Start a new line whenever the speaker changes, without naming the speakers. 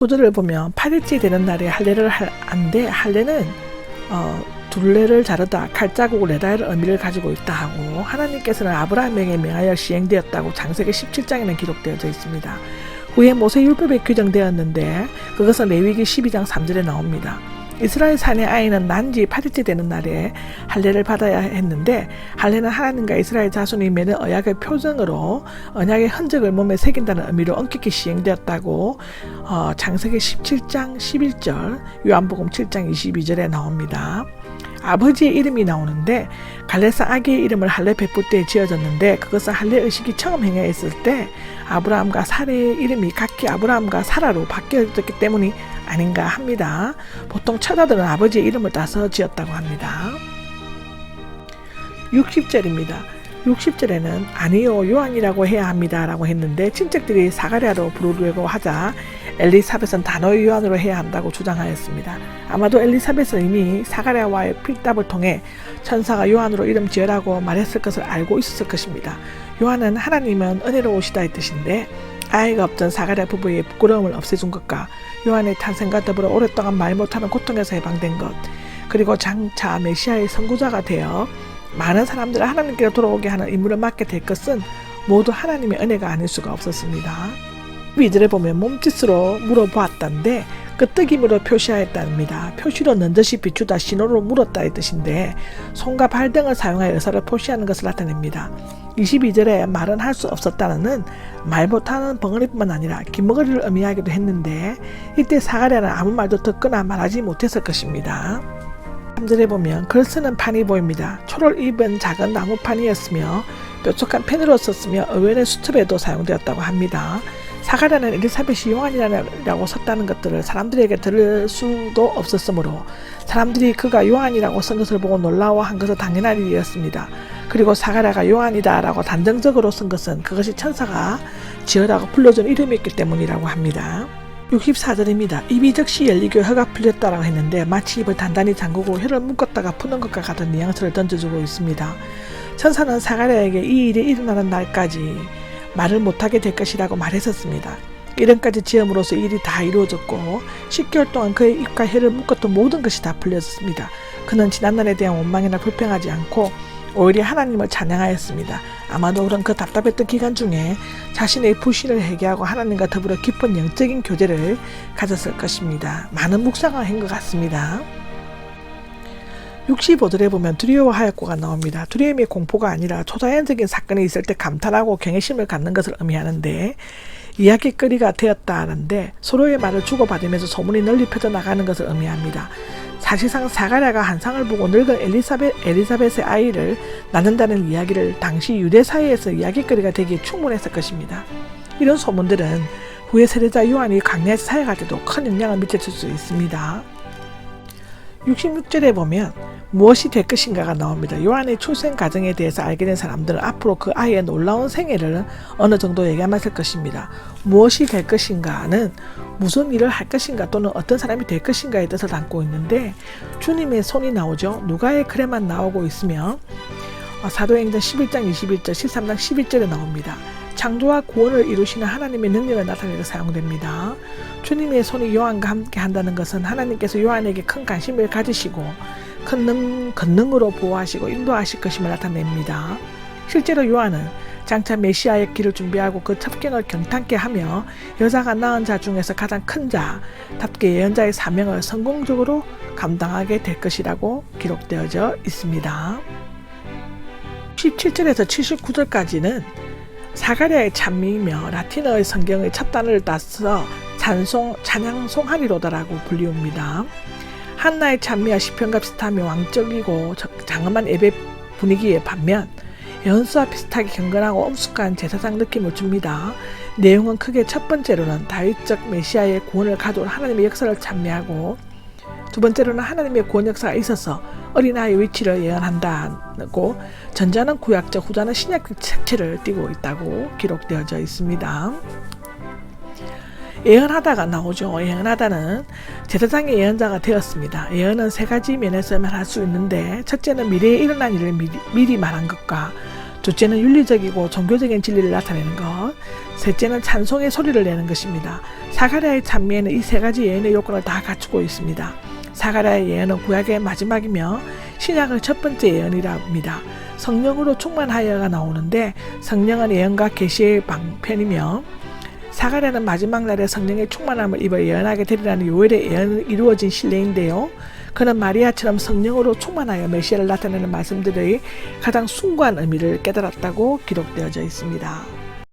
구절을 보면 8일째 되는 날에 할례를 한데 할례는 둘레를 자르다 칼자국을 내다의 의미를 가지고 있다 하고 하나님께서는 아브라함에게 명하여 시행되었다고 창세기 17장에는 기록되어져 있습니다. 후에 모세율법에 규정되었는데 그것은 레위기 12장 3절에 나옵니다. 이스라엘 산의 아이는 난지 8일째 되는 날에 할례를 받아야 했는데 할례는 하나님과 이스라엘 자손이 맺은 언약의 표정으로 언약의 흔적을 몸에 새긴다는 의미로 엄격히 시행되었다고 창세기 17장 11절 요한복음 7장 22절에 나옵니다. 아버지의 이름이 나오는데 갈레사 아기의 이름을 할례 베풀 때 지어졌는데 그것은 할례 의식이 처음 행하였을 때 아브라함과 사라의 이름이 각기 아브라함과 사라로 바뀌어졌기 때문이 아닌가 합니다. 보통 처자들은 아버지의 이름을 따서 지었다고 합니다. 60절입니다. 60절에는 아니요 요한이라고 해야 합니다 라고 했는데 친척들이 사가랴로 부르려고 하자 엘리사벳은 단호히 요한으로 해야 한다고 주장하였습니다. 아마도 엘리사벳은 이미 사가랴와의 필답을 통해 천사가 요한으로 이름 지으라고 말했을 것을 알고 있었을 것입니다. 요한은 하나님은 은혜로우시다의 뜻인데 아이가 없던 사가랴 부부의 부끄러움을 없애준 것과 요한의 탄생과 더불어 오랫동안 말 못하는 고통에서 해방된 것, 그리고 장차 메시아의 선구자가 되어 많은 사람들을 하나님께로 돌아오게 하는 임무를 맡게 될 것은 모두 하나님의 은혜가 아닐 수가 없었습니다. 2절에 보면 몸짓으로 물어보았다는데 끄떡임으로 표시하였답니다. 표시로 넌듯이 비추다 신호로 물었다의 뜻인데 손과 발 등을 사용하여 의사를 표시하는 것을 나타냅니다. 22절에 말은 할 수 없었다는 말 못하는 벙어리뿐만 아니라 기머거리를 의미하기도 했는데 이때 사가랴는 아무 말도 듣거나 말하지 못했을 것입니다. 3절에 보면 글 쓰는 판이 보입니다. 초를 입은 작은 나무판이었으며 뾰족한 펜으로 썼으며 의외의 수첩에도 사용되었다고 합니다. 사가랴는 엘리사벳이 요한이라고 썼다는 것들을 사람들에게 들을 수도 없었으므로 사람들이 그가 요한이라고 쓴 것을 보고 놀라워한 것은 당연한 일이었습니다. 그리고 사가랴가 요한이다 라고 단정적으로 쓴 것은 그것이 천사가 지으라고 불러준 이름이었기 때문이라고 합니다. 64절입니다. 입이 즉시 열리고 혀가 풀렸다라고 했는데 마치 입을 단단히 잠그고 혀를 묶었다가 푸는 것과 같은 뉘앙스를 던져주고 있습니다. 천사는 사가랴에게 이 일이 일어나는 날까지 말을 못하게 될 것이라고 말했었습니다. 이름까지 지음으로써 일이 다 이루어졌고 10개월 동안 그의 입과 혀를 묶었던 모든 것이 다 풀렸습니다. 그는 지난날에 대한 원망이나 불평하지 않고 오히려 하나님을 찬양하였습니다. 아마도 그런 그 답답했던 기간 중에 자신의 불신을 회개하고 하나님과 더불어 깊은 영적인 교제를 가졌을 것입니다. 많은 묵상을 한 것 같습니다. 65절에 보면 두려워하였고가 나옵니다. 두려움이 공포가 아니라 초자연적인 사건이 있을 때 감탄하고 경외심을 갖는 것을 의미하는데 이야기거리가 되었다는데 서로의 말을 주고받으면서 소문이 널리 퍼져나가는 것을 의미합니다. 사실상 사가랴가 환상을 보고 늙은 엘리사벳의 아이를 낳는다는 이야기를 당시 유대 사회에서 이야기거리가 되기에 충분했을 것입니다. 이런 소문들은 후에 세례자 요한이 광야에서 사역할 때도 큰 영향을 미쳤을 수 있습니다. 66절에 보면 무엇이 될 것인가가 나옵니다. 요한의 출생 과정에 대해서 알게 된 사람들은 앞으로 그 아이의 놀라운 생애를 어느 정도 예감했을 것입니다. 무엇이 될 것인가는 무슨 일을 할 것인가 또는 어떤 사람이 될 것인가의 뜻을 담고 있는데 주님의 손이 나오죠. 누가의 글에만 나오고 있으며 사도행전 11장 21절 13장 11절에 나옵니다. 창조와 구원을 이루시는 하나님의 능력을 나타내려 사용됩니다. 주님의 손이 요한과 함께 한다는 것은 하나님께서 요한에게 큰 관심을 가지시고 큰 권능으로 보호하시고 인도하실 것임을 나타냅니다. 실제로 요한은 장차 메시아의 길을 준비하고 그 첩경을 경탄케 하며 여자가 낳은 자 중에서 가장 큰 자답게 예언자의 사명을 성공적으로 감당하게 될 것이라고 기록되어져 있습니다. 17절에서 79절까지는 사가랴의 찬미이며 라틴어의 성경의 첫 단어를 따서 찬양송하리로다라고 불리웁니다. 한나의 찬미와 시편과 비슷하며 왕적이고 장엄한 예배 분위기에 반면 연수와 비슷하게 경건하고 엄숙한 제사장 느낌을 줍니다. 내용은 크게 첫 번째로는 다윗적 메시아의 구원을 가져올 하나님의 역사를 찬미하고 두 번째로는 하나님의 구원 역사가 있어서 어린아이의 위치를 예언한다고 전자는 구약적 후자는 신약적 색채를 띠고 있다고 기록되어져 있습니다. 예언하다가 나오죠. 예언하다는 제사장의 예언자가 되었습니다. 예언은 세 가지 면에서만 할 수 있는데 첫째는 미래에 일어난 일을 미리 말한 것과 둘째는 윤리적이고 종교적인 진리를 나타내는 것, 셋째는 찬송의 소리를 내는 것입니다. 사가랴의 찬미에는 이 세 가지 예언의 요건을 다 갖추고 있습니다. 사가랴의 예언은 구약의 마지막이며 신약의 첫 번째 예언이랍니다. 성령으로 충만하여가 나오는데 성령은 예언과 계시의 방편이며 사가랴는 마지막 날에 성령의 충만함을 입어 예언하게 되리라는 요엘의 예언이 이루어진 신뢰인데요. 그는 마리아처럼 성령으로 충만하여 메시아를 나타내는 말씀들의 가장 숭고한 의미를 깨달았다고 기록되어져 있습니다.